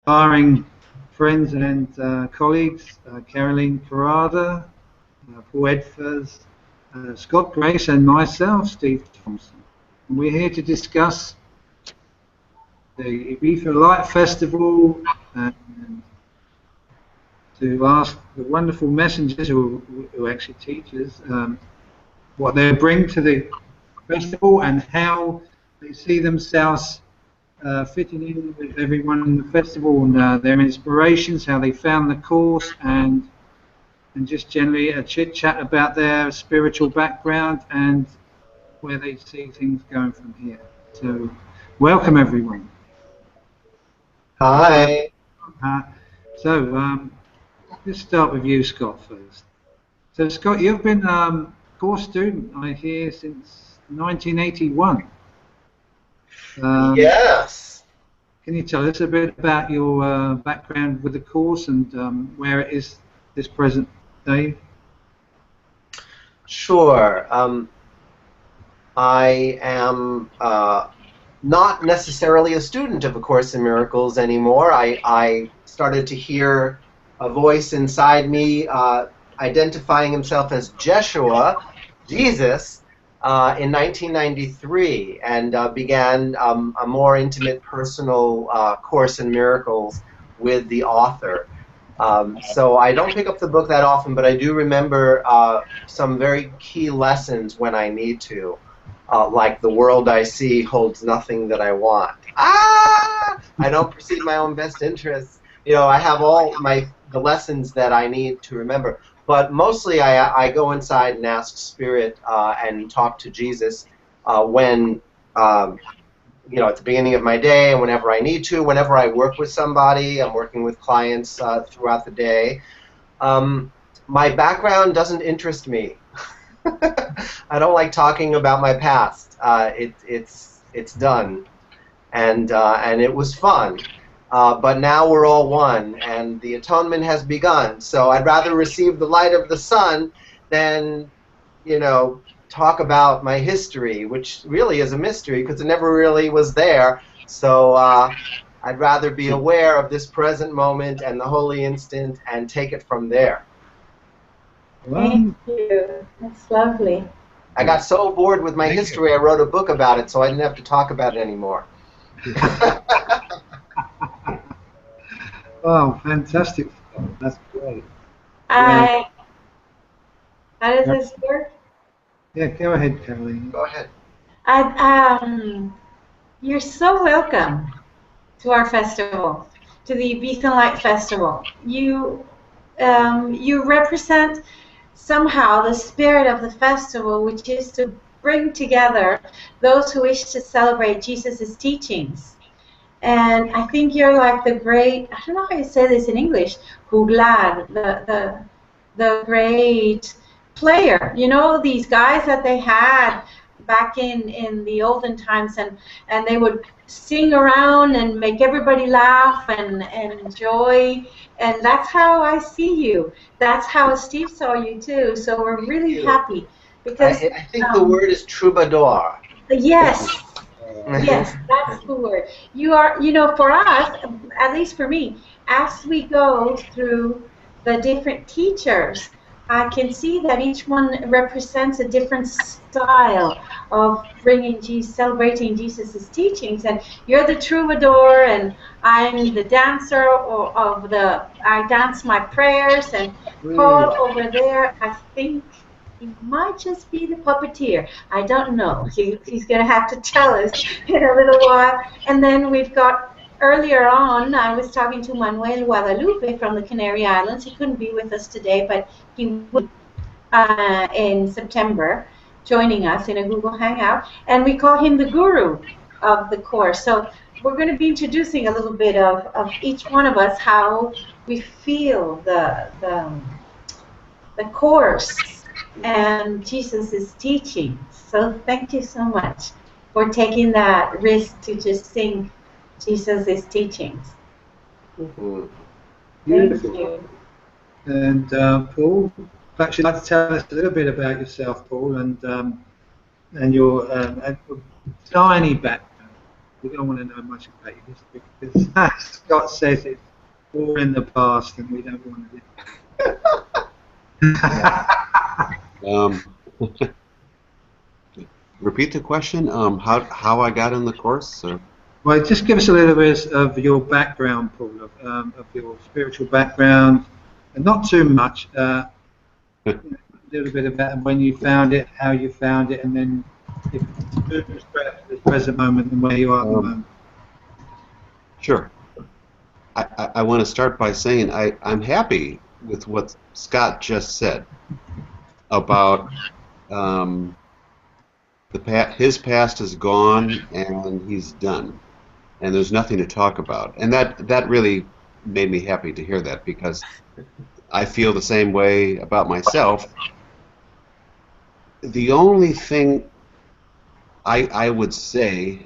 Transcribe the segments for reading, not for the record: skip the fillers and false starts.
inspiring friends and colleagues, Caroline Carrada, Paul Edfers, Scott Grace, and myself, Steve Thompson. And we're here to discuss the IBIZA Light Festival and to ask the wonderful messengers who actually teach us what they bring to the festival and how they see themselves fitting in with everyone in the festival, and their inspirations, how they found the course, and just generally a chit chat about their spiritual background and where they see things going from here. So, welcome everyone. Hi. Let's start with you, Scott, first. So, Scott, you've been a course student, I hear, since 1981. Yes. Can you tell us a bit about your background with the course and where it is this present day? Sure. I am not necessarily a student of A Course in Miracles anymore. I started to hear a voice inside me identifying himself as Jeshua, Jesus, in 1993, and began a more intimate, personal Course in Miracles with the author. So I don't pick up the book that often, but I do remember some very key lessons when I need to, like the world I see holds nothing that I want. I don't perceive my own best interests. You know, I have all the lessons that I need to remember. But mostly I go inside and ask Spirit and talk to Jesus when, you know, at the beginning of my day and whenever I need to, whenever I work with somebody, I'm working with clients throughout the day. My background doesn't interest me. I don't like talking about my past. It's done, and it was fun. But now we're all one, and the atonement has begun. So I'd rather receive the light of the sun than, you know, talk about my history, which really is a mystery because it never really was there. So I'd rather be aware of this present moment and the holy instant and take it from there. Thank you. That's lovely. I got so bored with my history, I wrote a book about it, so I didn't have to talk about it anymore. Oh, fantastic. That's great. How does this work? Yeah, go ahead, Caroline. Go ahead. You're so welcome to our festival, to the IBIZA Enlight Festival. You represent somehow the spirit of the festival, which is to bring together those who wish to celebrate Jesus' teachings. And I think you're like the great, I don't know how you say this in English, juglar, the great player. You know, these guys that they had back in the olden times, and they would sing around and make everybody laugh and enjoy. And that's how I see you. That's how Steve saw you too. So we're really happy because I think the word is troubadour. Yes. Yes, that's the word. You are, you know, for us, at least for me, as we go through the different teachers, I can see that each one represents a different style of celebrating Jesus' teachings. And you're the troubadour, and I'm the dancer I dance my prayers, and Paul over there, I think he might just be the puppeteer. I don't know. He's going to have to tell us in a little while. And then we've got, earlier on, I was talking to Manuel Guadalupe from the Canary Islands. He couldn't be with us today, but he will be in September, joining us in a Google Hangout. And we call him the guru of the course. So we're going to be introducing a little bit of each one of us, how we feel the course and Jesus' teachings. So thank you so much for taking that risk to just sing Jesus' teachings. Mm-hmm. Beautiful. Thank you. And Paul, perhaps you'd like to tell us a little bit about yourself, Paul, and your tiny background. we don't want to know much about your history because as Scott says it's all in the past and we don't want to. Repeat the question. How I got in the course? Or? Well, just give us a little bit of your background, Paul, of your spiritual background, and not too much. A little bit about when you found it, how you found it, and then if you to the present moment and where you are at the moment. Sure. I want to start by saying I'm happy with what Scott just said about his past is gone and he's done, and there's nothing to talk about, and that really made me happy to hear that, because I feel the same way about myself. The only thing I would say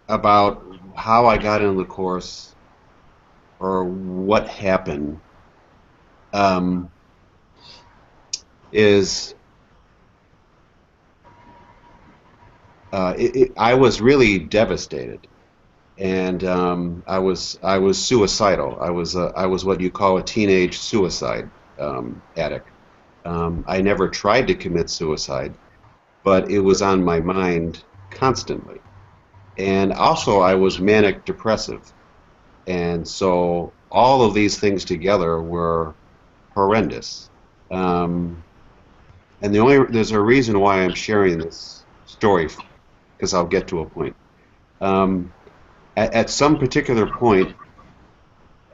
about how I got into the course or what happened is I was really devastated, and I was suicidal. I was what you call a teenage suicide addict. I never tried to commit suicide, but it was on my mind constantly. And also I was manic depressive. And so all of these things together were horrendous. And there's a reason why I'm sharing this story, because I'll get to a point. At some particular point,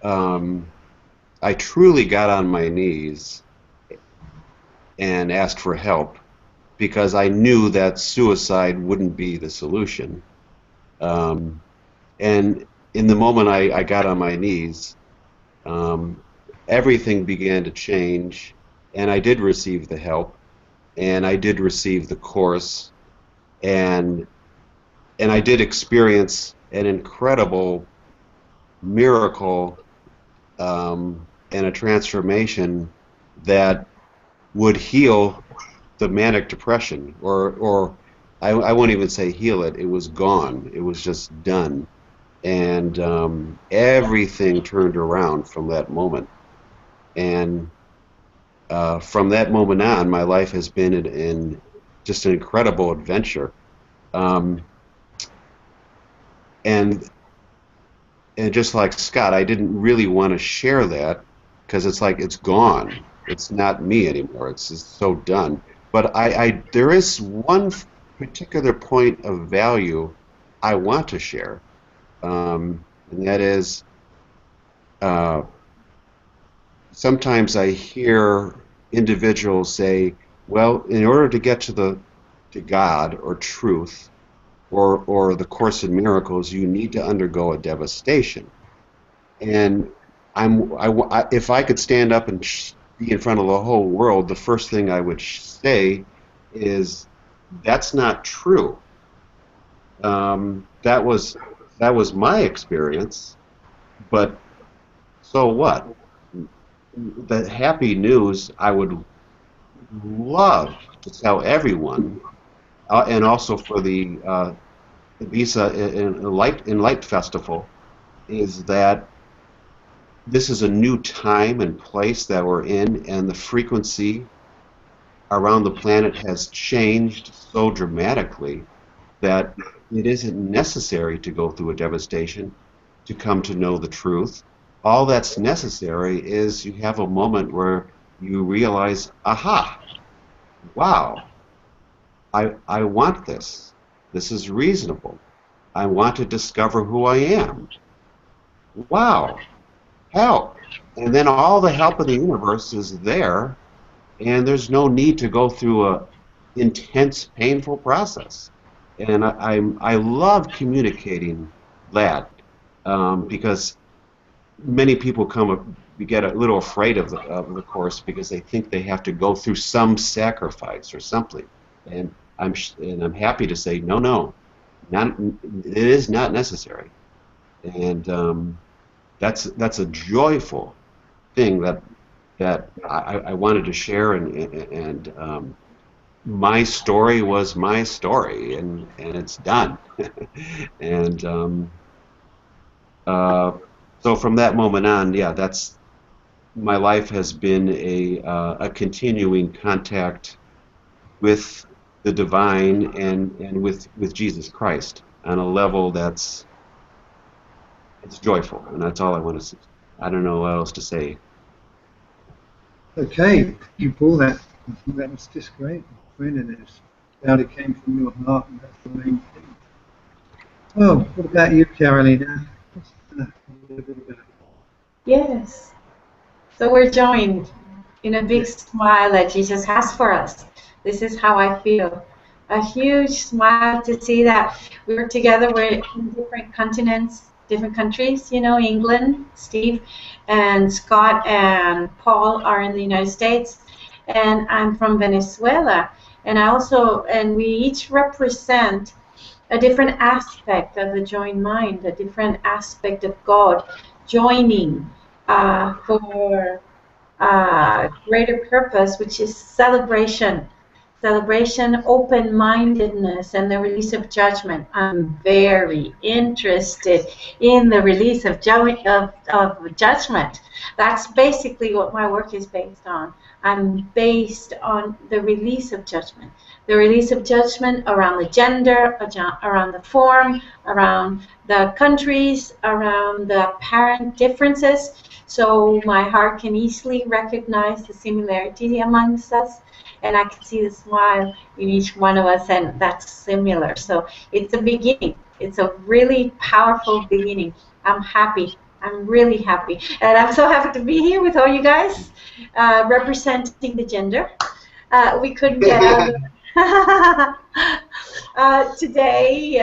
I truly got on my knees and asked for help, because I knew that suicide wouldn't be the solution. And in the moment I got on my knees, everything began to change, and I did receive the help, and I did receive the course, and I did experience an incredible miracle and a transformation that would heal the manic depression, or I won't even say heal it. It was gone. It was just done, and everything turned around from that moment. And from that moment on, my life has been in just an incredible adventure. And just like Scott, I didn't really want to share that, because it's like it's gone. It's not me anymore. It's just so done. But there is one particular point of value I want to share, and that is sometimes I hear individuals say, well, in order to get to God or truth or the Course in Miracles, you need to undergo a devastation. And if I could stand up and be in front of the whole world, the first thing I would say is, that's not true. That was my experience, but so what? The happy news I would love to tell everyone, and also for the IBIZA Enlight Festival, is that this is a new time and place that we're in, and the frequency around the planet has changed so dramatically that it isn't necessary to go through a devastation to come to know the truth. All that's necessary is you have a moment where you realize, aha, wow, I want this. This is reasonable. I want to discover who I am. Wow, help. And then all the help in the universe is there, and there's no need to go through a intense, painful process. And I love communicating that, because many people get a little afraid of the Course, because they think they have to go through some sacrifice or something. And I'm happy to say, no, it is not necessary. And that's a joyful thing that I wanted to share, and my story was my story, and it's done. And so from that moment on, yeah, that's my life has been a continuing contact with the divine and with Jesus Christ on a level that's it's joyful, and that's all I want to say. I don't know what else to say. Okay, you pull that. I think that was just great. Brilliant. It's glad it came from your heart, and that's the main thing. Oh, what about you, Carolina? What's a little bit about Yes. So we're joined in a big smile that Jesus has for us. This is how I feel. A huge smile to see that we're together. We're in different continents, different countries. You know, England, Steve, and Scott and Paul are in the United States, and I'm from Venezuela. And we each represent a different aspect of the joined mind, a different aspect of God joining for greater purpose, which is celebration. Celebration, open-mindedness, and the release of judgment. I'm very interested in the release of judgment. That's basically what my work is based on. I'm based on the release of judgment. The release of judgment around the gender, around the form, around the countries, around the parent differences. So my heart can easily recognize the similarity amongst us, and I can see the smile in each one of us, and that's similar. So it's a beginning. It's a really powerful beginning. I'm happy. I'm really happy. And I'm so happy to be here with all you guys, representing the gender. We couldn't get out of today.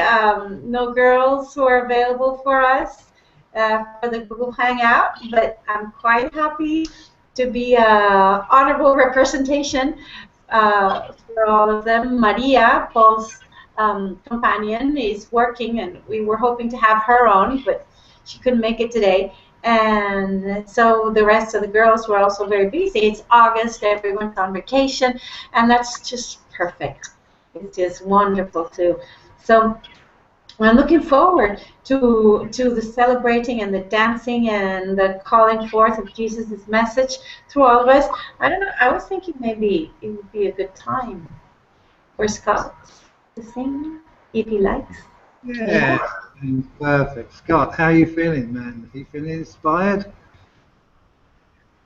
No girls were available for us for the Google Hangout, but I'm quite happy to be an honorable representation for all of them. Maria, Paul's companion, is working, and we were hoping to have her on, but she couldn't make it today. And so the rest of the girls were also very busy. It's August, everyone's on vacation, and that's just perfect. It's just wonderful too. So I'm looking forward to the celebrating and the dancing and the calling forth of Jesus' message through all of us. I don't know. I was thinking maybe it would be a good time for Scott to sing if he likes. Yeah, perfect. Scott, how are you feeling, man? Are you feeling inspired?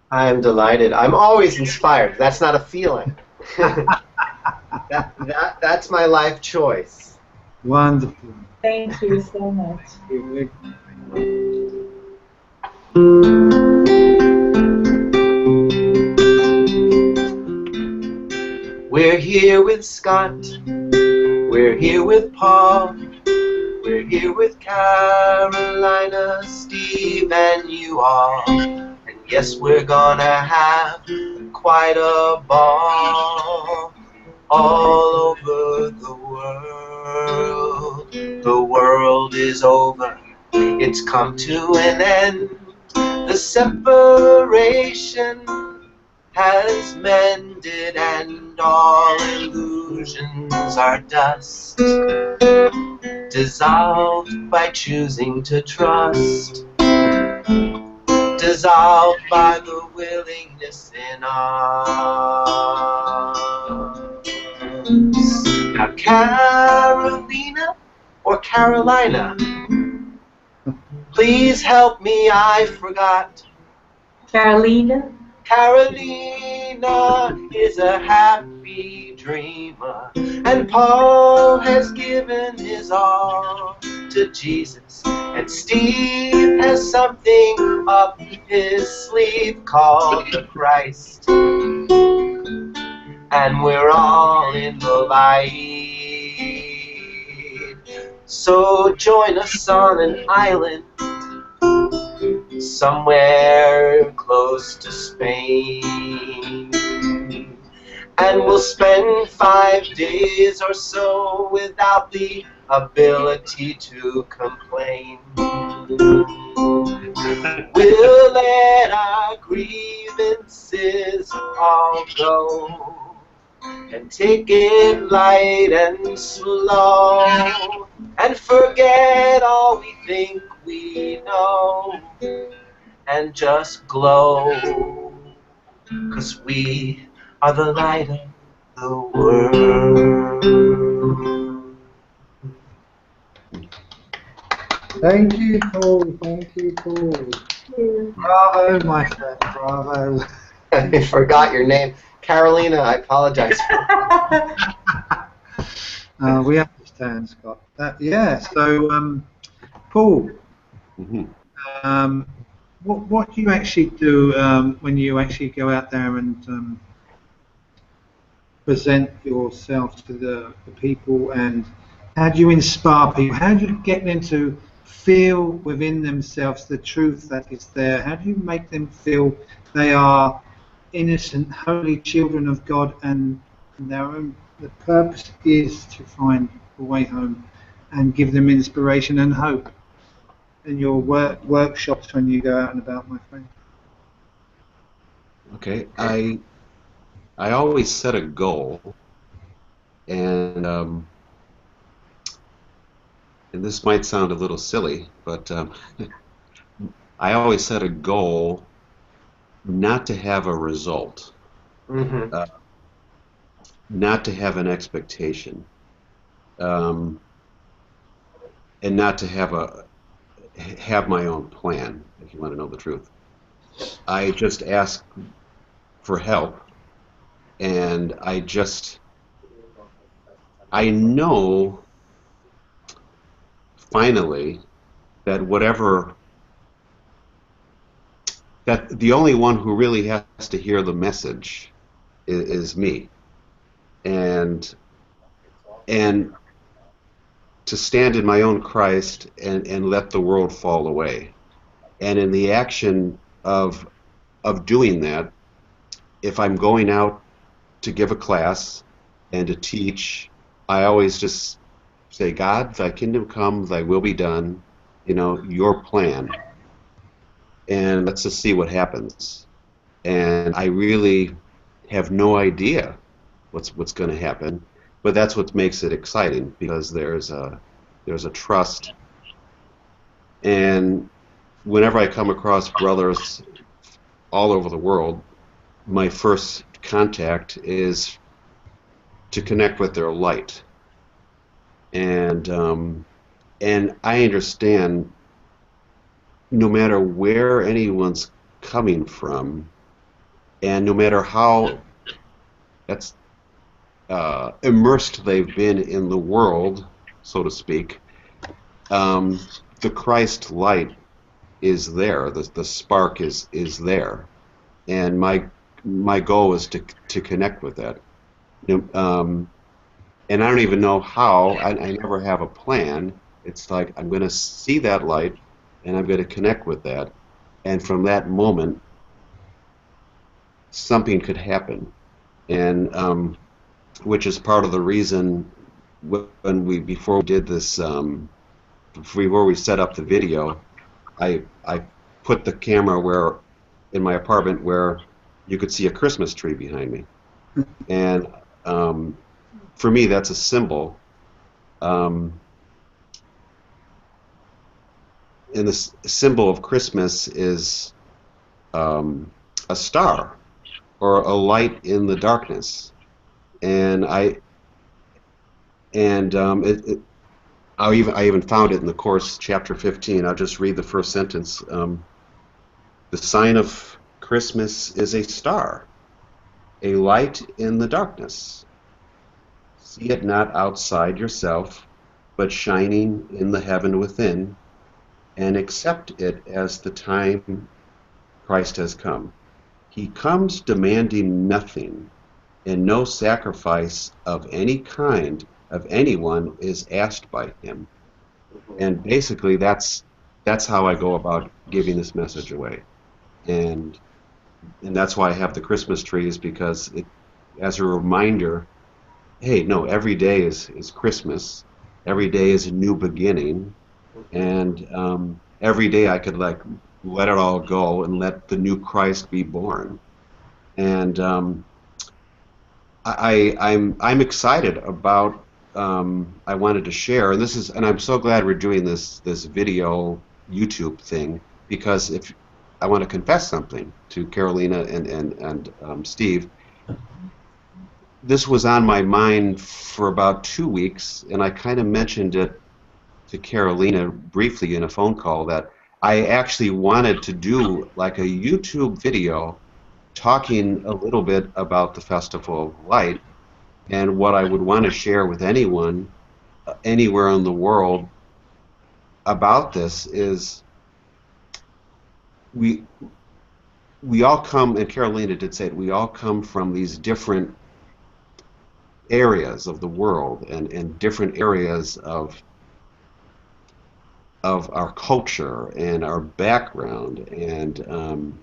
I'm delighted. I'm always inspired. That's not a feeling. That's my life choice. Wonderful. Thank you so much. We're here with Scott. We're here with Paul. We're here with Carolina, Steve, and you all. And yes, we're gonna have quite a ball all over the world. The world is over. It's come to an end. The separation has mended, and all illusions are dust, dissolved by choosing to trust, dissolved by the willingness in us. Now, Carolina or Carolina, please help me, I forgot. Carolina. Carolina is a happy dreamer, and Paul has given his all to Jesus, and Steve has something up his sleeve called the Christ, and we're all in the light. So join us on an island somewhere close to Spain, and we'll spend 5 days or so without the ability to complain. We'll let our grievances all go, and take it light and slow, and forget all we think we know, and just glow, 'cause we are the light of the world. Thank you, Paul. Thank you, Paul. Bravo, my friend. Bravo. I forgot your name. Carolina, I apologize. We understand, Scott. Yeah, so, Paul, what do you actually do when you actually go out there and present yourself to the people, and how do you inspire people? How do you get them to feel within themselves the truth that is there? How do you make them feel they are innocent, holy children of God, and the purpose is to find a way home and give them inspiration and hope in your workshops when you go out and about, my friend? Okay, I always set a goal, and this might sound a little silly, but I always set a goal not to have a result, not to have an expectation, and not to have my own plan, if you want to know the truth. I just ask for help, and I know finally that that the only one who really has to hear the message is me, and to stand in my own Christ and let the world fall away. And in the action of doing that, if I'm going out to give a class and to teach, I always just say, God, thy kingdom come, thy will be done, your plan. And let's just see what happens. And I really have no idea what's going to happen, but that's what makes it exciting, because there's a trust. And whenever I come across brothers all over the world, my first contact is to connect with their light. And I understand no matter where anyone's coming from, and no matter how immersed they've been in the world, so to speak, the Christ light is there. The spark is there, and my goal is to connect with that. And I don't even know how. I never have a plan. It's like I'm going to see that light, and I'm going to connect with that, and from that moment, something could happen, and which is part of the reason before we did this, before we set up the video, I put the camera in my apartment where you could see a Christmas tree behind me, and for me that's a symbol. And the symbol of Christmas is a star or a light in the darkness, and I even found it in the course, chapter 15. I'll just read the first sentence. The sign of Christmas is a star, a light in the darkness. See it not outside yourself, but shining in the heaven within, and accept it as the time Christ has come. He comes demanding nothing, and no sacrifice of any kind of anyone is asked by him. And basically that's how I go about giving this message away. And that's why I have the Christmas trees, because as a reminder, hey, no, every day is Christmas. Every day is a new beginning. And every day I could let it all go and let the new Christ be born. And I'm excited about. I wanted to share, and I'm so glad we're doing this video YouTube thing, because if I want to confess something to Carolina and Steve, this was on my mind for about 2 weeks, and I kind of mentioned it to Carolina briefly in a phone call, that I actually wanted to do like a YouTube video talking a little bit about the Festival of Light. And what I would want to share with anyone, anywhere in the world, about this is we all come, and Carolina did say it, we all come from these different areas of the world and different areas of our culture and our background, and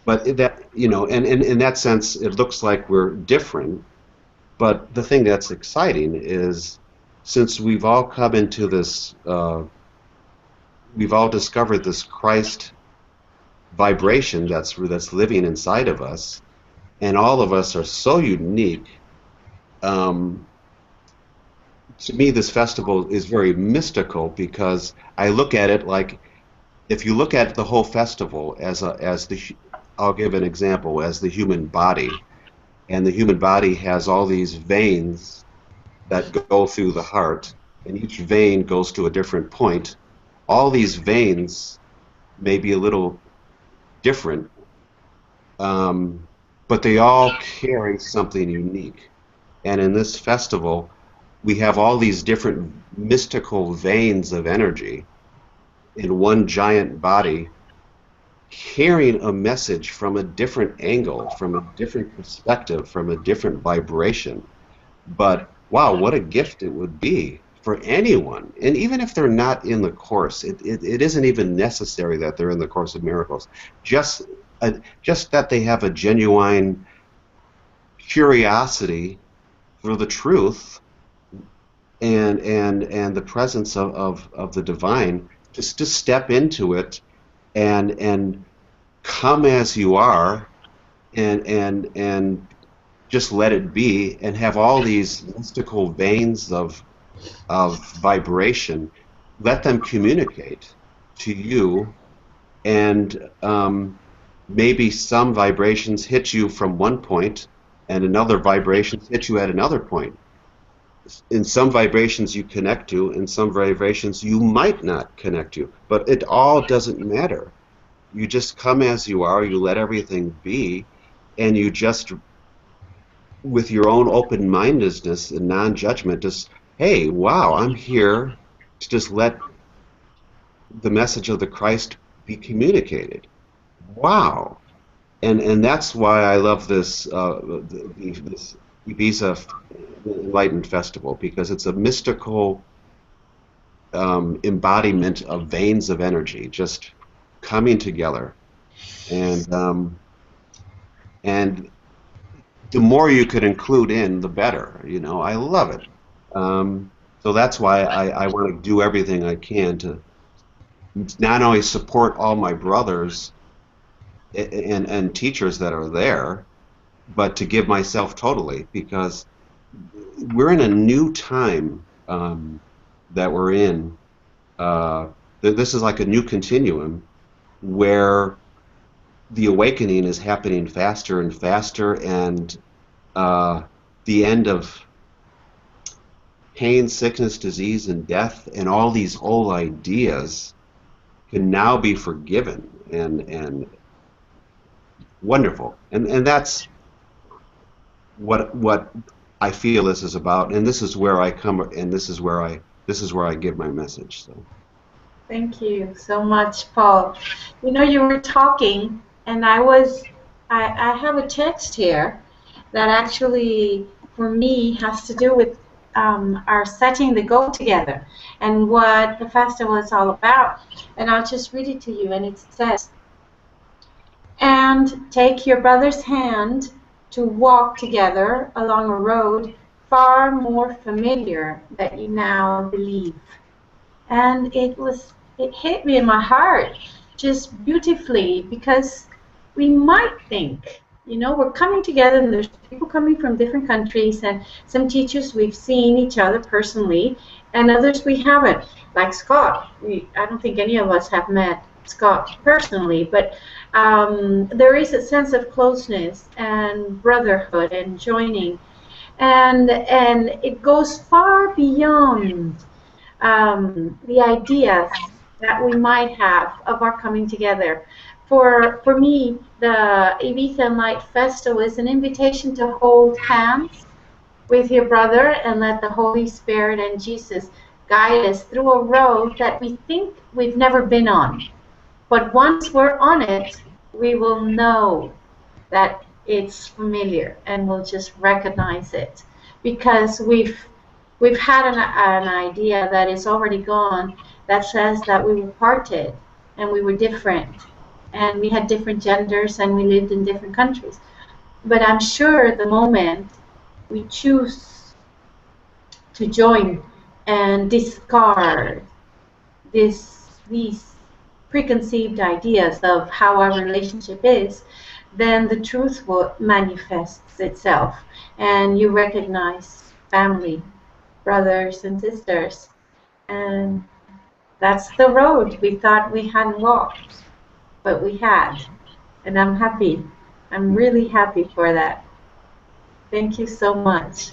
but that, you know, and in that sense it looks like we're different. But the thing that's exciting is, since we've all come into this, we've all discovered this Christ vibration that's living inside of us, and all of us are so unique. To me, this festival is very mystical, because I look at it like, if you look at the whole festival as I'll give an example, as the human body. And the human body has all these veins that go through the heart, and each vein goes to a different point. All these veins may be a little different, but they all carry something unique. And in this festival, we have all these different mystical veins of energy in one giant body, carrying a message from a different angle, from a different perspective, from a different vibration. But wow, what a gift it would be for anyone. And even if they're not in the Course, it isn't even necessary that they're in the Course of Miracles. Just that they have a genuine curiosity for the truth and the presence of the divine, just to step into it and come as you are, and just let it be, and have all these mystical veins of vibration. Let them communicate to you, and maybe some vibrations hit you from one point, and another vibrations hit you at another point. In some vibrations you connect to, in some vibrations you might not connect to, but it all doesn't matter. You just come as you are, you let everything be, and you just, with your own open-mindedness and non-judgment, just, hey, wow, I'm here to just let the message of the Christ be communicated. Wow. And that's why I love this this IBIZA Enlightened Festival, because it's a mystical embodiment of veins of energy just coming together, and the more you could include in, the better. You know, I love it. So that's why I want to do everything I can to not only support all my brothers and teachers that are there, but to give myself totally, because we're in a new time that we're in. This is like a new continuum where the awakening is happening faster and faster, and the end of pain, sickness, disease, and death, and all these old ideas can now be forgiven, and wonderful. And that's what I feel this is about, and this is where I come, and this is where I give my message. So thank you so much, Paul. You know, you were talking, and I have a text here that actually, for me, has to do with our setting the goal together and what the festival is all about. And I'll just read it to you, and it says, "And take your brother's hand to walk together along a road far more familiar that you now believe." And it hit me in my heart just beautifully, because we might think, You know, we're coming together, and there's people coming from different countries, and some teachers we've seen each other personally, and others we haven't. Like Scott, I don't think any of us have met Scott personally, but there is a sense of closeness and brotherhood and joining, and it goes far beyond the ideas that we might have of our coming together. For me, the IBIZA ENLIGHT Festival is an invitation to hold hands with your brother and let the Holy Spirit and Jesus guide us through a road that we think we've never been on. But once we're on it, we will know that it's familiar, and we'll just recognize it, because we've had an idea that is already gone, that says that we were parted and we were different and we had different genders and we lived in different countries. But I'm sure the moment we choose to join and discard these preconceived ideas of how our relationship is, then the truth will manifest itself, and you recognize family, brothers and sisters, and that's the road we thought we hadn't walked, but we had, and I'm happy. I'm really happy for that. Thank you so much.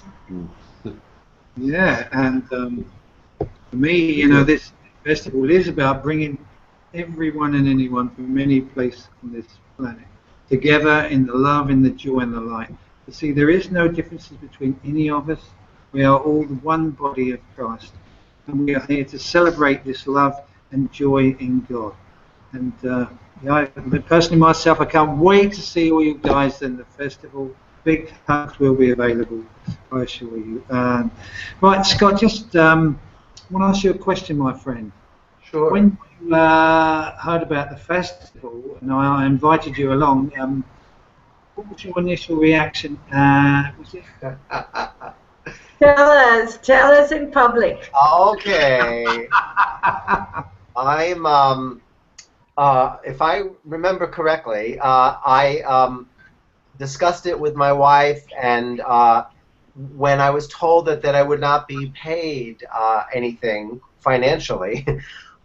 Yeah, and for me, you know, this festival is about bringing everyone and anyone from any place on this planet together in the love, in the joy, and the light. You see, there is no differences between any of us. We are all the one body of Christ, and we are here to celebrate this love and joy in God. And personally myself, I can't wait to see all you guys in the festival. Big hugs will be available, I assure you. Right, Scott, just want to ask you a question, my friend. Sure. When you heard about the festival, and I invited you along, what was your initial reaction? Was it Tell us in public. Okay. I'm if I remember correctly, I discussed it with my wife, and when I was told that I would not be paid anything financially,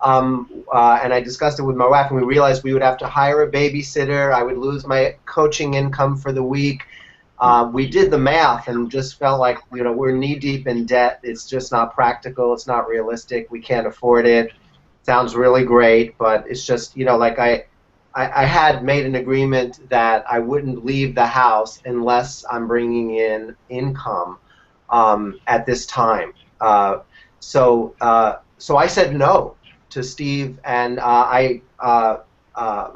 and I discussed it with my wife, and we realized we would have to hire a babysitter. I would lose my coaching income for the week. We did the math and just felt like, you know, we're knee-deep in debt. It's just not practical. It's not realistic. We can't afford it. Sounds really great, but it's just, you know, like I had made an agreement that I wouldn't leave the house unless I'm bringing in income at this time. So I said no to Steve, and I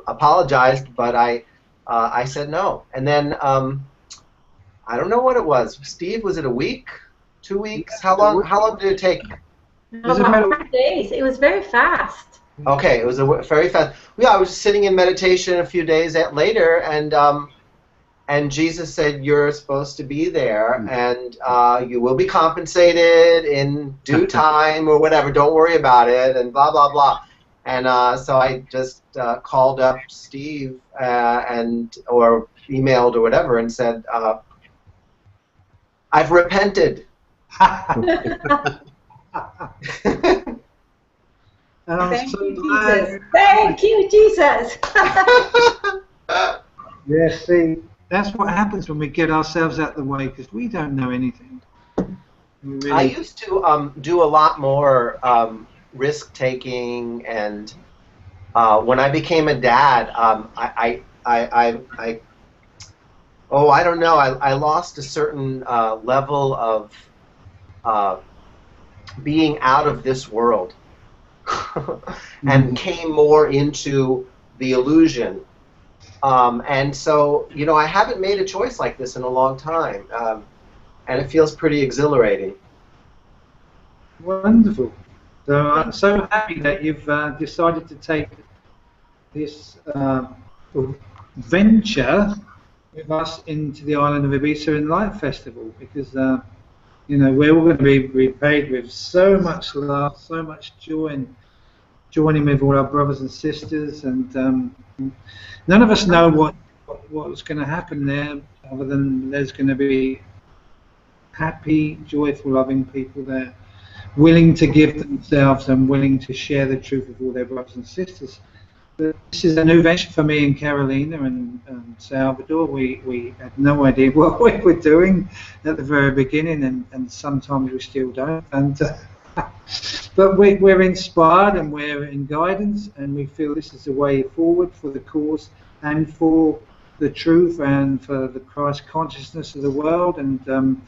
apologized, but I said no. And then I don't know what it was. Steve, was it a week? 2 weeks? How long did it take? About 5 days. It was very fast. Okay, it was very fast. Yeah, I was sitting in meditation a few days later, and Jesus said, "You're supposed to be there, and you will be compensated in due time or whatever. Don't worry about it," and blah blah blah. And so I just called up Steve or emailed or whatever and said, "I've repented." Thank you, Jesus. Thank you, Jesus. Yeah, see, that's what happens when we get ourselves out of the way, because we don't know anything. Really... I used to do a lot more risk-taking, and when I became a dad, I don't know, I lost a certain level of being out of this world. And came more into the illusion. And so, you know, I haven't made a choice like this in a long time. And it feels pretty exhilarating. Wonderful. So I'm so happy that you've decided to take this venture with us into the island of IBIZA ENLIGHT Festival, because you know, we're all going to be repaid with so much love, so much joy, and joining with all our brothers and sisters. And none of us know what what's going to happen there, other than there's going to be happy, joyful, loving people there, willing to give themselves and willing to share the truth with all their brothers and sisters. But this is a new venture for me and Carolina and Salvador. We had no idea what we were doing at the very beginning, and sometimes we still don't. And but we're inspired and we're in guidance, and we feel this is the way forward for the cause and for the truth and for the Christ consciousness of the world. And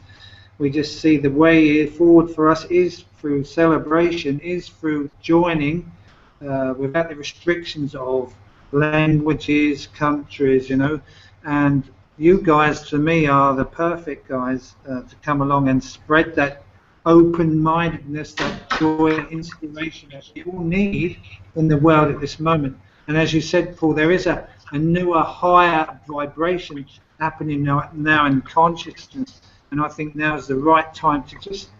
we just see the way forward for us is through celebration, is through joining without the restrictions of languages, countries, you know. And you guys, to me, are the perfect guys to come along and spread that open-mindedness, that joy and inspiration that we all need in the world at this moment. And as you said, Paul, there is a newer, higher vibration happening now in consciousness. And I think now is the right time to just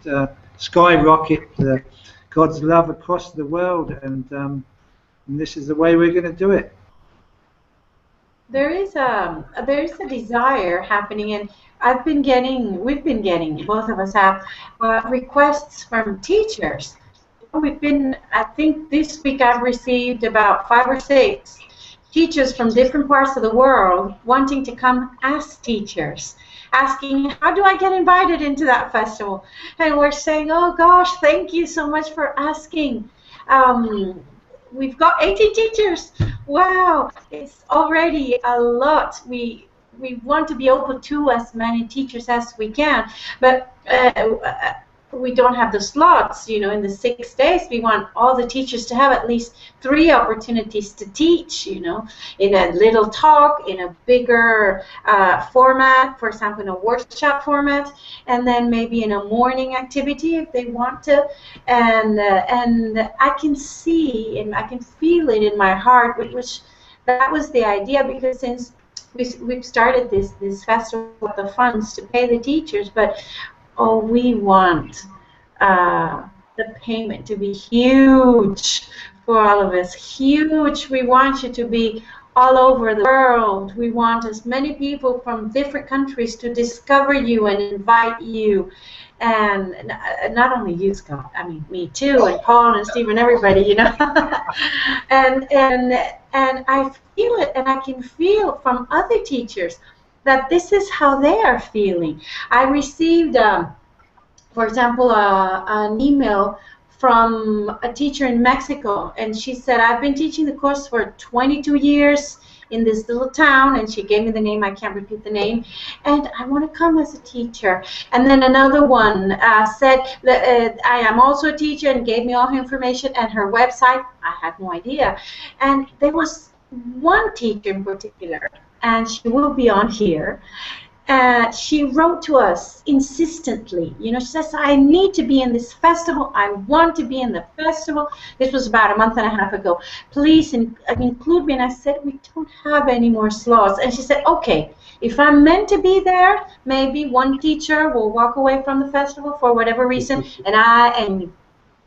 skyrocket God's love across the world, and this is the way we're going to do it. There is a desire happening, and we've been getting, both of us have requests from teachers. I think this week I've received about 5 or 6 teachers from different parts of the world wanting to come as teachers, asking, how do I get invited into that festival? And we're saying, oh gosh, thank you so much for asking. We've got 80 teachers. Wow, it's already a lot. We want to be open to as many teachers as we can, but we don't have the slots, you know. In the 6 days, we want all the teachers to have at least 3 opportunities to teach, you know, in a little talk, in a bigger format, for example, in a workshop format, and then maybe in a morning activity if they want to. And I can see and I can feel it in my heart, which that was the idea, because since we've started this festival with the funds to pay the teachers, but oh, we want the payment to be huge for all of us. Huge. We want you to be all over the world. We want as many people from different countries to discover you and invite you. And not only you, Scott, I mean me too, and Paul and Steve and everybody, you know. and I feel it, and I can feel from other teachers that this is how they are feeling. I received, for example, an email from a teacher in Mexico, and she said, I've been teaching the course for 22 years in this little town, and she gave me the name, I can't repeat the name, and I want to come as a teacher. And then another one said, I am also a teacher, and gave me all her information and her website. I had no idea. And there was one teacher in particular, and she will be on here. She wrote to us insistently. You know, she says, I need to be in this festival. I want to be in the festival. This was about a month and a half ago. Please include me. And I said, we don't have any more slots. And she said, okay, if I'm meant to be there, maybe one teacher will walk away from the festival for whatever reason, and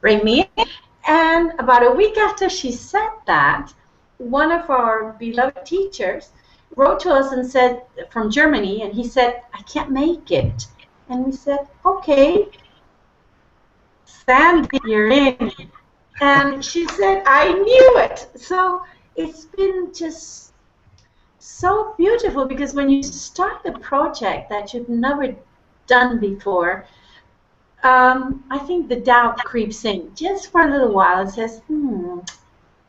bring me in. And about a week after she said that, one of our beloved teachers wrote to us and said, from Germany, and he said, I can't make it. And we said, okay, Sandy, you're in. And she said, I knew it. So it's been just so beautiful, because when you start a project that you've never done before, I think the doubt creeps in just for a little while and says,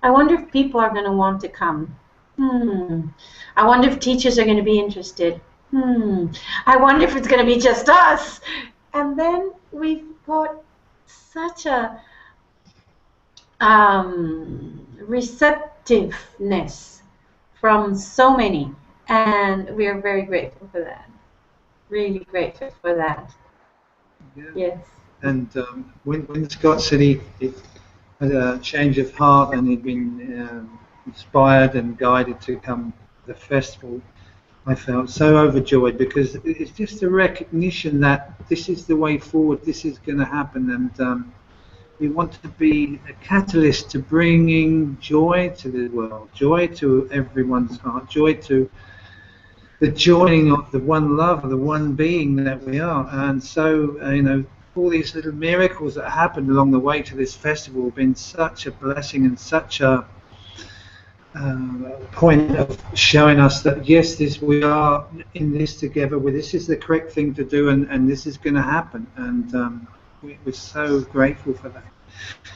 I wonder if people are going to want to come. I wonder if teachers are going to be interested. I wonder if it's going to be just us. And then we've got such a receptiveness from so many, and we are very grateful for that. Really grateful for that. Yeah. Yes. And when Scott said he had a change of heart and he'd been inspired and guided to come to the festival, I felt so overjoyed, because it's just a recognition that this is the way forward, this is going to happen, and we want to be a catalyst to bringing joy to the world, joy to everyone's heart, joy to the joining of the one love, of the one being that we are. And so, all these little miracles that happened along the way to this festival have been such a blessing and such a point of showing us that yes, we are in this together. This is the correct thing to do, and this is going to happen. And we're so grateful for that.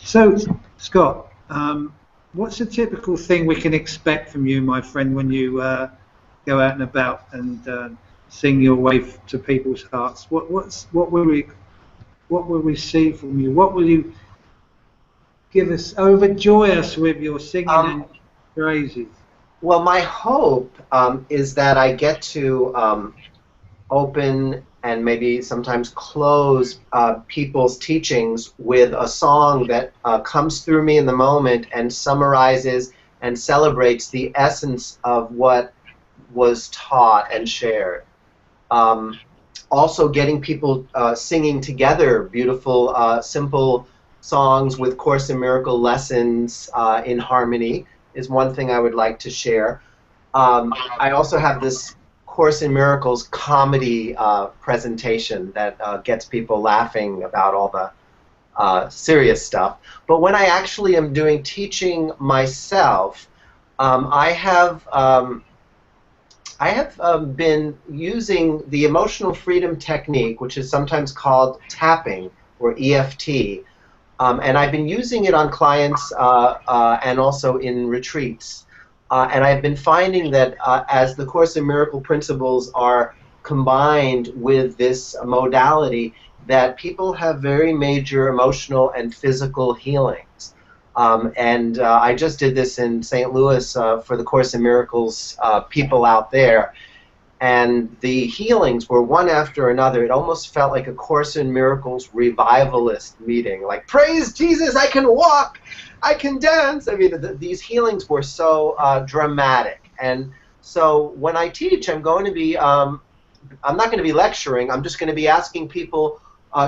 So, Scott, what's a typical thing we can expect from you, my friend, when you go out and about and sing your way to people's hearts? What will we see from you? What will you give us? Overjoy us with your singing and praises. Well, my hope is that I get to open and maybe sometimes close people's teachings with a song that comes through me in the moment and summarizes and celebrates the essence of what was taught and shared. Also getting people singing together beautiful, simple songs with Course in Miracle lessons in harmony is one thing I would like to share. I also have this Course in Miracles comedy presentation that gets people laughing about all the serious stuff. But when I actually am doing teaching myself, I have been using the emotional freedom technique, which is sometimes called tapping or EFT, and I've been using it on clients and also in retreats. And I've been finding that as the Course in Miracle principles are combined with this modality, that people have very major emotional and physical healings. And I just did this in St. Louis for the Course in Miracles people out there. And the healings were one after another. It almost felt like a Course in Miracles revivalist meeting. Like, praise Jesus, I can walk, I can dance. I mean, these healings were so dramatic. And so when I teach, I'm going to be, I'm not going to be lecturing. I'm just going to be asking people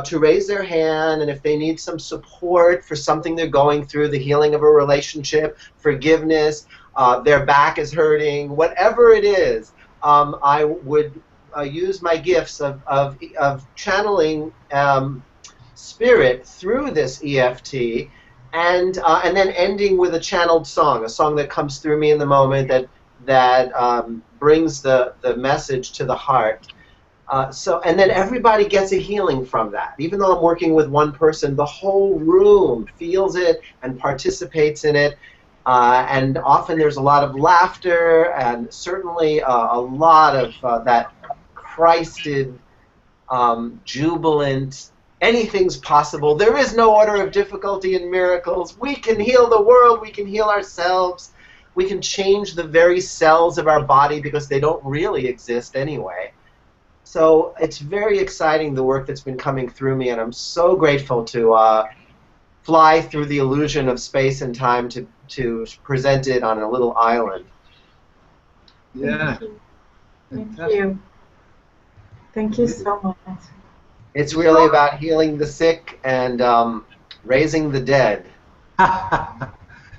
to raise their hand, and if they need some support for something they're going through, the healing of a relationship, forgiveness, their back is hurting, whatever it is, I would use my gifts of channeling spirit through this EFT, and then ending with a channeled song, a song that comes through me in the moment that brings the message to the heart. And then everybody gets a healing from that. Even though I'm working with one person, the whole room feels it and participates in it. And often there's a lot of laughter and certainly a lot of that Christed, jubilant, anything's possible. There is no order of difficulty in miracles. We can heal the world. We can heal ourselves. We can change the very cells of our body because they don't really exist anyway. So it's very exciting, the work that's been coming through me, and I'm so grateful to fly through the illusion of space and time to present it on a little island. Yeah. Thank you. Thank you so much. It's really about healing the sick and raising the dead.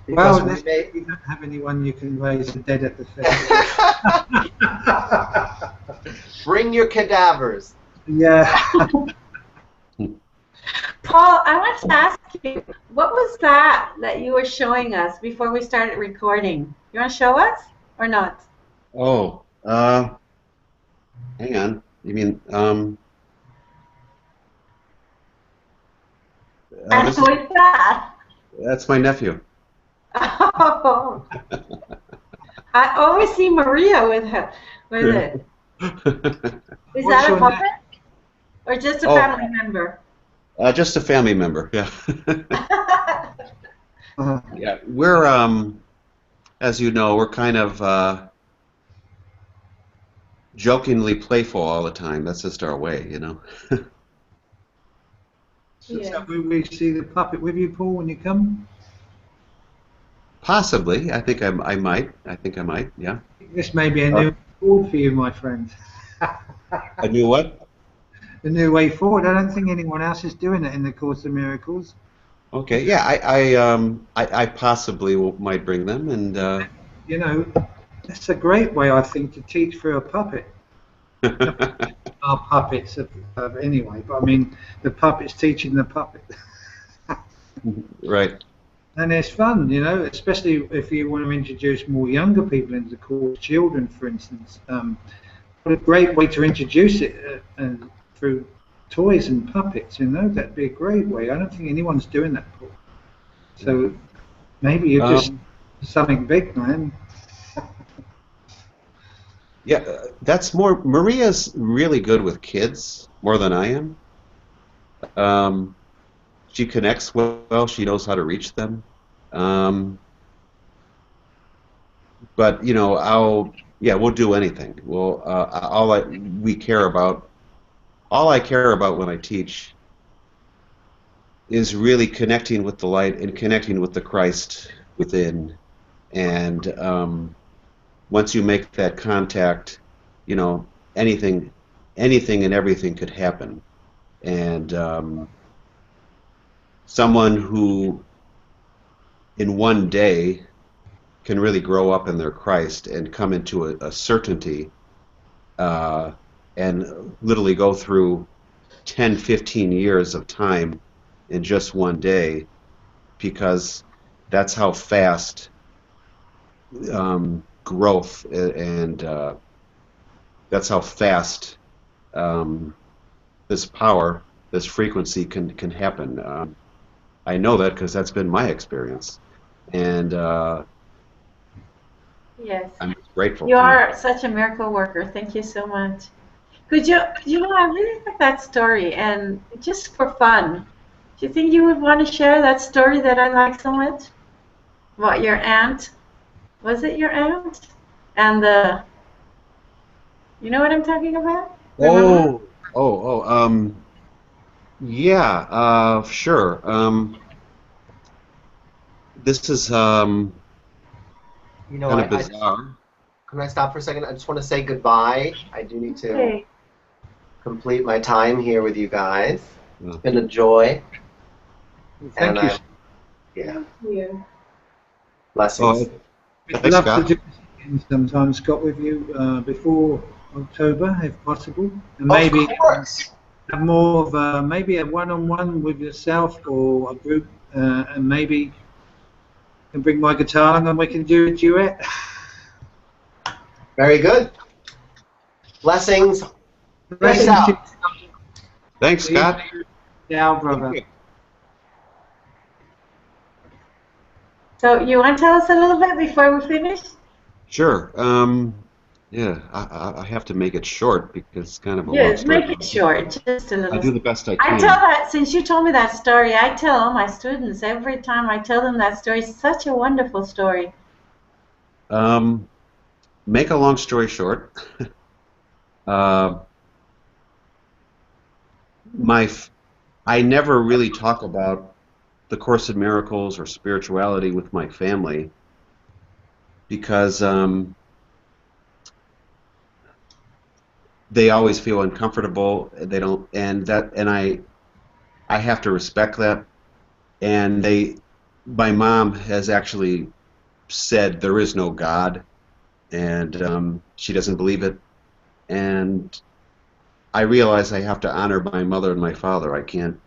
Well, you don't have anyone you can raise the dead at the festival. Bring your cadavers. Yeah. Paul, I want to ask you, what was that you were showing us before we started recording? You want to show us or not? Oh, hang on. You mean, And who is that? that's my nephew. Oh. I always see Maria with her. With it. Is that a puppet? Or just a family member? Just a family member, yeah. Yeah, we're, as you know, we're kind of jokingly playful all the time. That's just our way, you know. So will we see the puppet with you, Paul, when you come? Possibly. I think I might. I think I might, yeah. This may be a new way forward for you, my friend. A new what? A new way forward. I don't think anyone else is doing it in the Course of Miracles. Okay, yeah, I possibly might bring them, and you know, That's a great way, I think, to teach through a puppet. Are puppets anyway, but I mean, the puppet's teaching the puppet. Right. And it's fun, you know, especially if you want to introduce more younger people into the course, children, for instance. What a great way to introduce it through toys and puppets, you know, that'd be a great way. I don't think anyone's doing that before. So maybe you're just something big, man. Yeah, that's more. Maria's really good with kids, more than I am. She connects well. She knows how to reach them. Um, but you know, we'll do anything. We care about, all I care about when I teach is really connecting with the light and connecting with the Christ within. And once you make that contact, you know, anything and everything could happen. And someone who in one day can really grow up in their Christ and come into a certainty and literally go through 10, 15 years of time in just one day, because that's how fast growth and that's how fast this power, this frequency can happen. I know that because that's been my experience, and Yes. I'm grateful. You are such a miracle worker. Thank you so much. Could you, I really like that story, and just for fun, do you think you would want to share that story that I like so much? About your aunt? Was it your aunt? And you know what I'm talking about? Remember? Yeah, sure. This is You know, kind of bizarre. can I stop for a second? I just want to say goodbye. I do need to Okay. complete my time here with you guys. Yeah. It's been a joy. Thank And you. Yeah, Thank you. blessings. We'd Thanks, love Scott. to do this again sometime, Scott, with you before October, if possible, and Of maybe course. have more of maybe a one-on-one with yourself or a group, and maybe you can bring my guitar along and we can do a duet. Very good. Blessings. Peace Blessings out. to you. Thanks, Scott. Ciao, brother. So you want to tell us a little bit before we finish? Sure. Yeah, I have to make it short because it's kind of a long Yes, story. make it short, just a I little. do the best I I can. tell that, since you told me that story, I tell all my students every time I tell them that story. It's such a wonderful story. Make a long story short, uh, I never really talk about the Course in Miracles or spirituality with my family because they always feel uncomfortable. They don't, and I have to respect that. And my mom has actually said there is no God, and she doesn't believe it. And I realize I have to honor my mother and my father. I can't.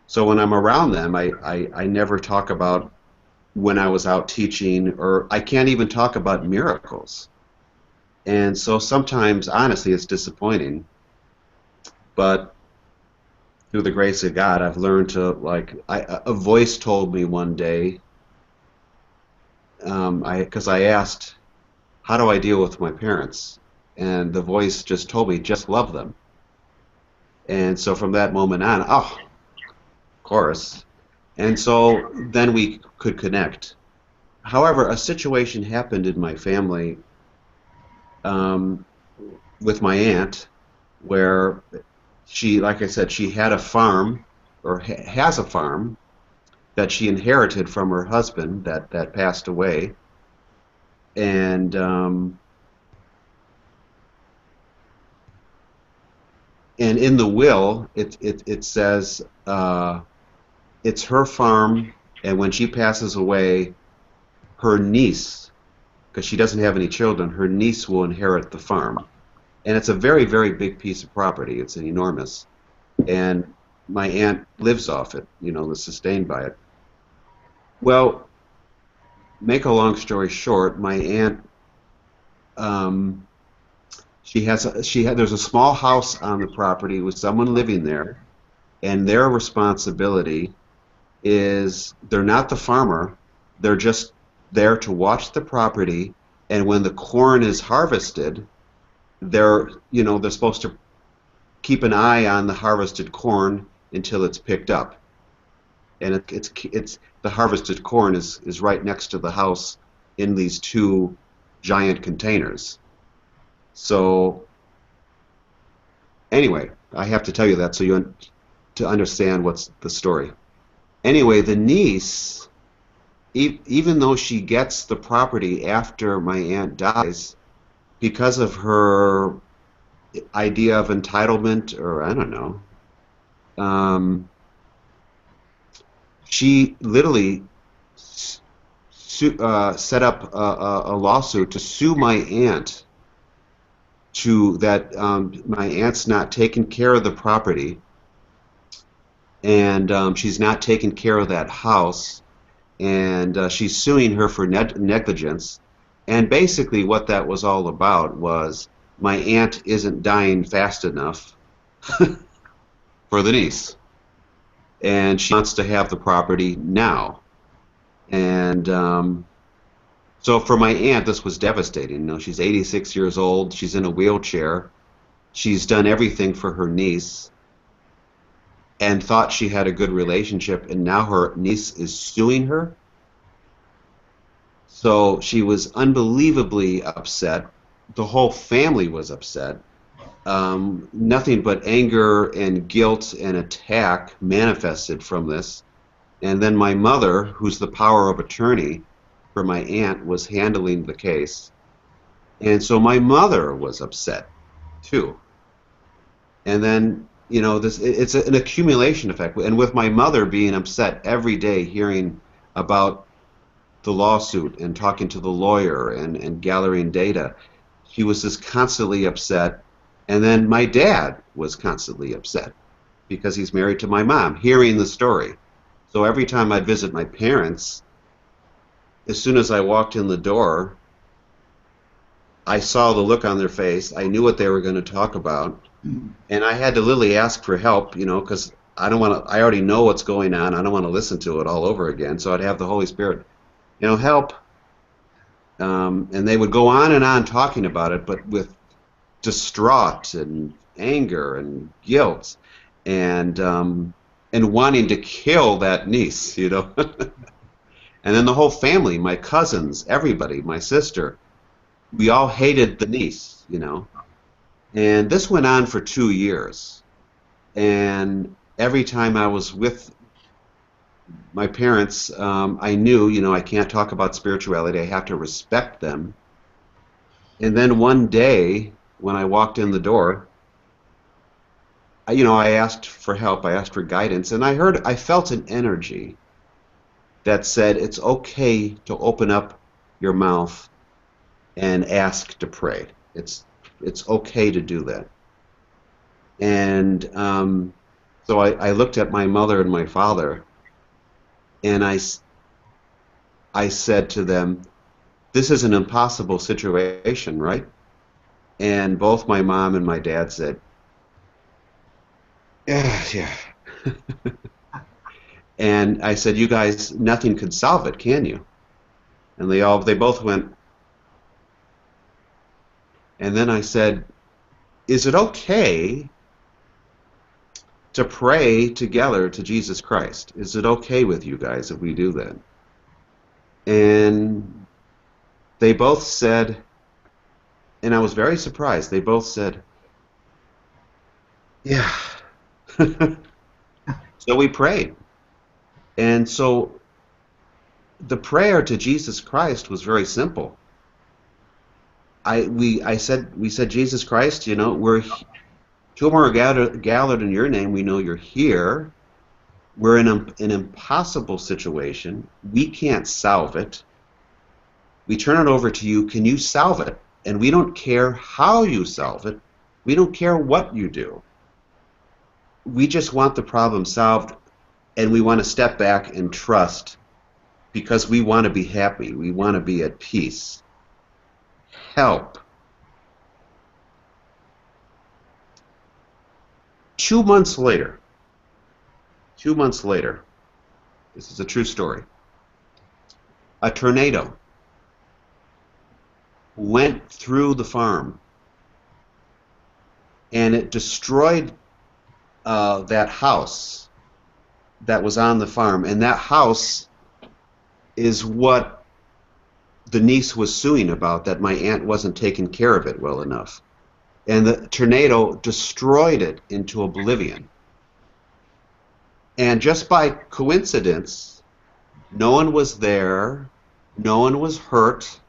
So when I'm around them, I never talk about when I was out teaching, or I can't even talk about miracles. And so sometimes, honestly, it's disappointing. But through the grace of God, I've learned to, like, a voice told me one day, because I asked, how do I deal with my parents? And the voice just told me, just love them. And so from that moment on, of course. And so then we could connect. However, a situation happened in my family with my aunt where she, like I said, she had a farm, or has a farm, that she inherited from her husband that passed away. And in the will, it says it's her farm, and when she passes away, her niece because she doesn't have any children, her niece will inherit the farm. And it's a very, very big piece of property. It's an enormous. And my aunt lives off it, you know, is sustained by it. Well, make a long story short, my aunt, there's a small house on the property with someone living there, and their responsibility is they're not the farmer, they're just there to watch the property, and when the corn is harvested, they're supposed to keep an eye on the harvested corn until it's picked up. And it's the harvested corn is right next to the house in these two giant containers. So anyway, I have to tell you that to understand what's the story. Anyway, the niece, even though she gets the property after my aunt dies, because of her idea of entitlement, or I don't know, she literally set up a lawsuit to sue my aunt my aunt's not taking care of the property, and she's not taking care of that house, and she's suing her for negligence. And basically what that was all about was my aunt isn't dying fast enough for the niece, and she wants to have the property now. And so for my aunt, this was devastating. You know, she's 86 years old. She's in a wheelchair. She's done everything for her niece and thought she had a good relationship, and now her niece is suing her. So she was unbelievably upset. The whole family was upset. Nothing but anger and guilt and attack manifested from this. And then my mother, who's the power of attorney for my aunt, was handling the case. And so my mother was upset too. And then, you know, it's an accumulation effect. And with my mother being upset every day hearing about the lawsuit and talking to the lawyer and gathering data, she was just constantly upset. And then my dad was constantly upset because he's married to my mom, hearing the story. So every time I'd visit my parents, as soon as I walked in the door, I saw the look on their face. I knew what they were going to talk about, and I had to literally ask for help, you know, because I already know what's going on. I don't want to listen to it all over again. So I'd have the Holy Spirit, you know, help. And they would go on talking about it, but with distraught and anger and guilt and wanting to kill that niece, you know. And then the whole family, my cousins, everybody, my sister, we all hated the niece, you know. And this went on for 2 years. And every time I was with my parents, I knew, you know, I can't talk about spirituality. I have to respect them. And then one day, when I walked in the door, I asked for help. I asked for guidance. And I felt an energy that said it's okay to open up your mouth and ask to pray. It's okay to do that. And so I looked at my mother and my father, and I said to them, this is an impossible situation, right? And both my mom and my dad said, yeah. And I said, you guys, nothing could solve it, can you? And they both went. And then I said, is it okay to pray together to Jesus Christ? Is it okay with you guys if we do that? And they both said, and I was very surprised, they both said, yeah. So we prayed. And so the prayer to Jesus Christ was very simple. We said, Jesus Christ, you know, we're two more gathered in your name. We know you're here. We're in an impossible situation. We can't solve it. We turn it over to you. Can you solve it? And we don't care how you solve it. We don't care what you do. We just want the problem solved, and we want to step back and trust, because we want to be happy. We want to be at peace. Help. 2 months later, this is a true story, a tornado went through the farm, and it destroyed that house that was on the farm. And that house is what the niece was suing about, that my aunt wasn't taking care of it well enough. And the tornado destroyed it into oblivion. And just by coincidence, no one was there, no one was hurt,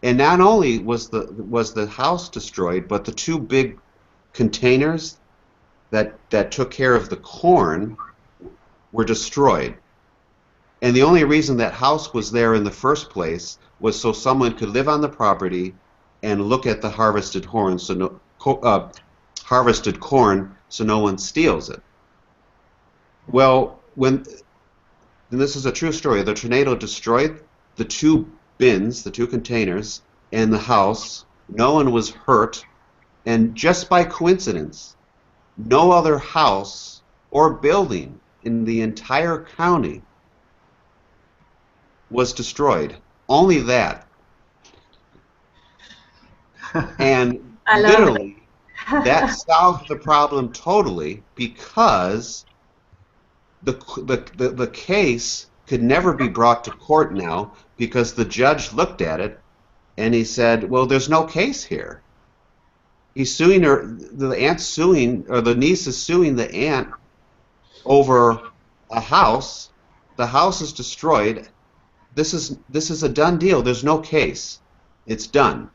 and not only was the house destroyed, but the 2 big containers that took care of the corn were destroyed. And the only reason that house was there in the first place was so someone could live on the property and look at the harvested corn, so no one steals it. Well, and this is a true story, the tornado destroyed the 2 bins, the 2 containers, and the house. No one was hurt, and just by coincidence, no other house or building in the entire county was destroyed. Only that. And literally, that solved the problem totally, because the case could never be brought to court now, because the judge looked at it and he said, well, there's no case here. He's suing her, the aunt's suing, or the niece is suing the aunt over a house. The house is destroyed. This is a done deal. There's no case. It's done.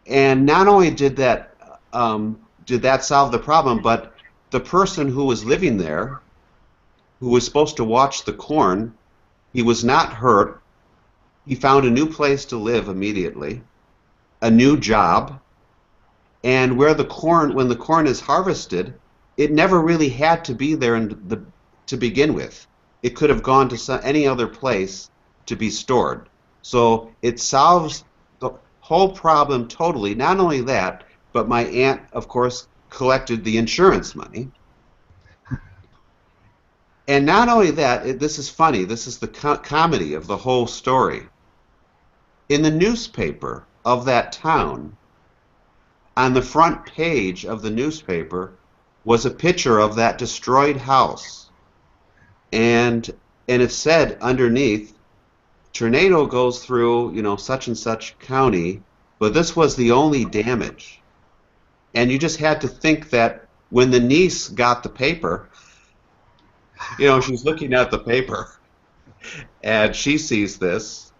And not only did that solve the problem, but the person who was living there, who was supposed to watch the corn, he was not hurt. He found a new place to live immediately, a new job, and when the corn is harvested, it never really had to be there to begin with. It could have gone to any other place to be stored. So it solves the whole problem totally. Not only that, but my aunt, of course, collected the insurance money. And not only that, this is funny, this is the comedy of the whole story. In the newspaper of that town, on the front page of the newspaper, was a picture of that destroyed house. And it said underneath, tornado goes through, such and such county, but this was the only damage. And you just had to think that when the niece got the paper, she's looking at the paper, and she sees this,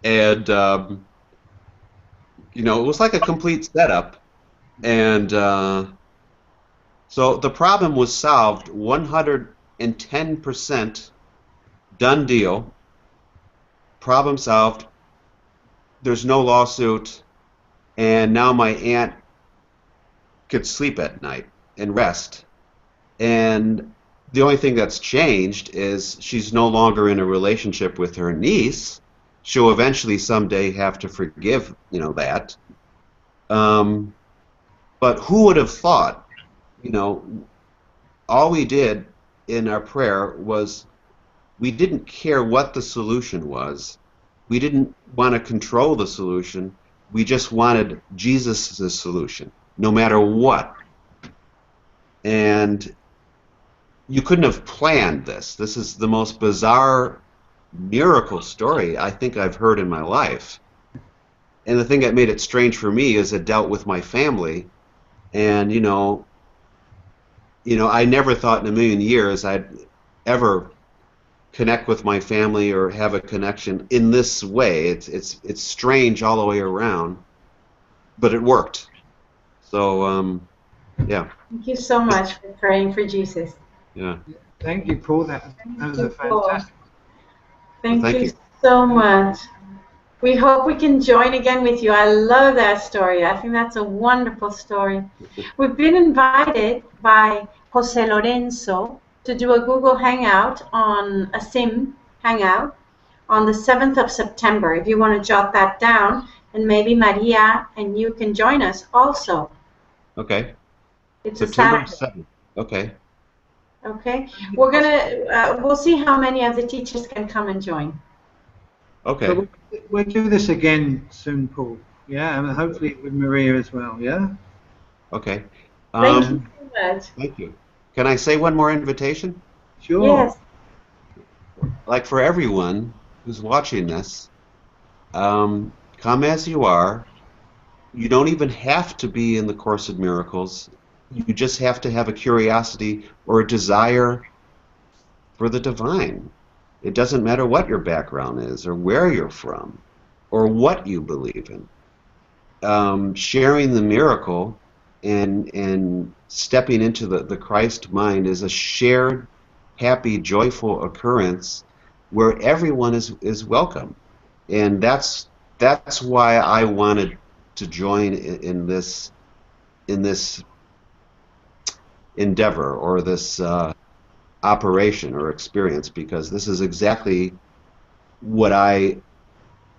and it was like a complete setup, and so the problem was solved, 110%, done deal, problem solved. There's no lawsuit, and now my aunt could sleep at night and rest. And the only thing that's changed is she's no longer in a relationship with her niece. She'll eventually someday have to forgive, that. But who would have thought, all we did in our prayer was we didn't care what the solution was. We didn't want to control the solution. We just wanted Jesus' solution, no matter what. And you couldn't have planned this. This is the most bizarre miracle story I think I've heard in my life. And the thing that made it strange for me is it dealt with my family. And, I never thought in a million years I'd ever connect with my family or have a connection in this way. It's strange all the way around, but it worked. So, yeah. Thank you so much for praying for Jesus. Yeah. Thank you, Paul. That was a fantastic. Thank you so much. We hope we can join again with you. I love that story. I think that's a wonderful story. We've been invited by Jose Lorenzo to do a Google Hangout on a SIM Hangout on the 7th of September. If you want to jot that down, and maybe Maria and you can join us also. Okay. It's September a Saturday. 7th. Okay. Okay. We're gonna we'll see how many of the teachers can come and join. Okay. But we'll do this again soon, Paul. Yeah, and hopefully with Maria as well. Yeah. Okay. Thank you so much. Thank you. Can I say one more invitation? Sure. Yes. Like for everyone who's watching this, come as you are. You don't even have to be in the Course in Miracles. You just have to have a curiosity or a desire for the divine. It doesn't matter what your background is or where you're from or what you believe in. Sharing the miracle and stepping into the Christ mind is a shared, happy, joyful occurrence where everyone is welcome. And that's why I wanted to join in this endeavor or this operation or experience, because this is exactly what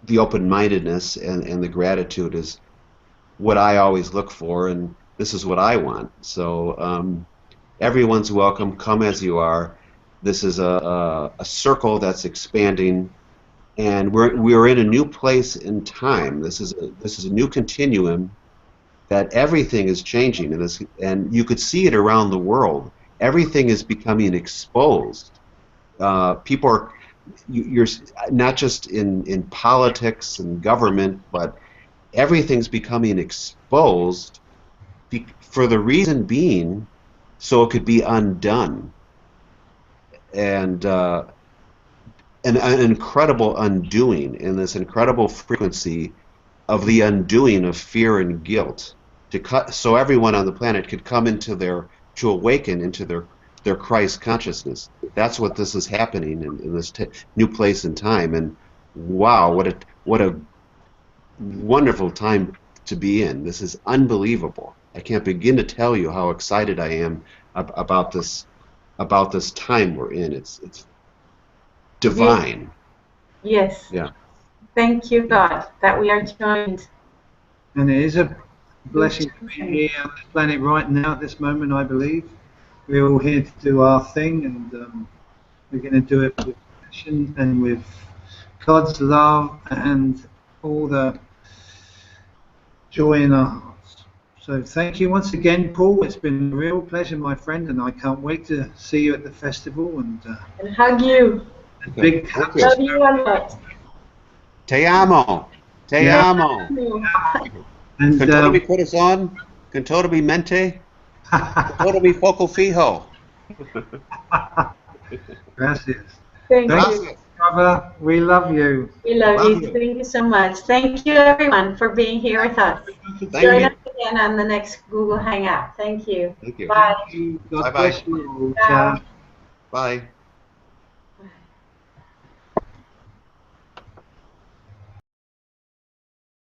the open-mindedness and the gratitude is what I always look for, and this is what I want. So everyone's welcome. Come as you are. This is a circle that's expanding, and we're in a new place in time. This is a new continuum that everything is changing, and you could see it around the world. Everything is becoming exposed. People are, you're not just in politics and government, but everything's becoming exposed for the reason being so it could be undone. And an incredible undoing in this incredible frequency of the undoing of fear and guilt, so everyone on the planet could come to awaken into their Christ consciousness. That's what this is happening in this new place and time. And wow, what a wonderful time to be in. This is unbelievable. I can't begin to tell you how excited I am about this time we're in. It's divine. Yes. Yeah. Thank you, God, that we are joined. And it is a blessing to be here on this planet right now at this moment, I believe. We're all here to do our thing, and we're going to do it with passion and with God's love and all the joy in our hearts. So thank you once again, Paul. It's been a real pleasure, my friend, and I can't wait to see you at the festival and hug you. Big Love you a lot. Te amo. Te amo. And Con todo mi corazón, con todo mi mente, con todo mi foco fijo. Gracias. Thank you. Brother. We love you. We love you. Thank you so much. Thank you, everyone, for being here with us. Join us again on the next Google Hangout. Thank you. Thank you. Bye. God Bye-bye. bless you all. Ciao. Ciao. Bye.